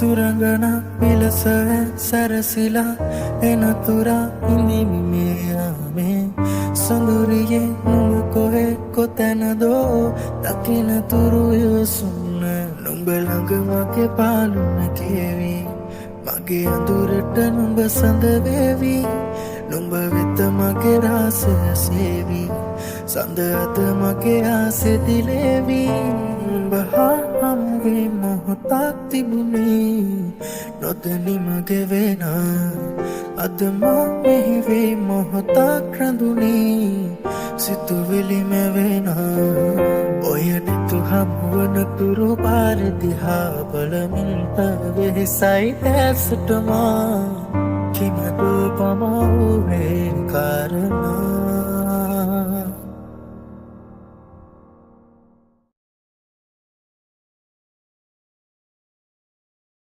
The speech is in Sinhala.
සුරංගන විලස සැරසිලා එනතුරා ඉඳිමිමේ සඳුරියේ නුඹ කොහෙ කොතැනදෝ දකිනතුරු යසුන්න නුඹ ළඟ මගේ පාලුන කියවි මගේ අඳුරට නුඹ සඳ වේවි නුඹ වෙත මගේ රාසය සේවි සඳ අත මගේ ආසෙ දිලේවි නුඹ හා හමුවේ මොහොතක් තිබුණේ නොදැනි මගේ වෙන අද මා මෙහිවේ මොහොතක් රැඳුනේ සිතුවිලි මැවෙන ඔය නිතු හමුවන තුරු පාරදිහා බලමින් පැවෙහිසයි ඇසටමා කිමදු පමවුවේ කාරණා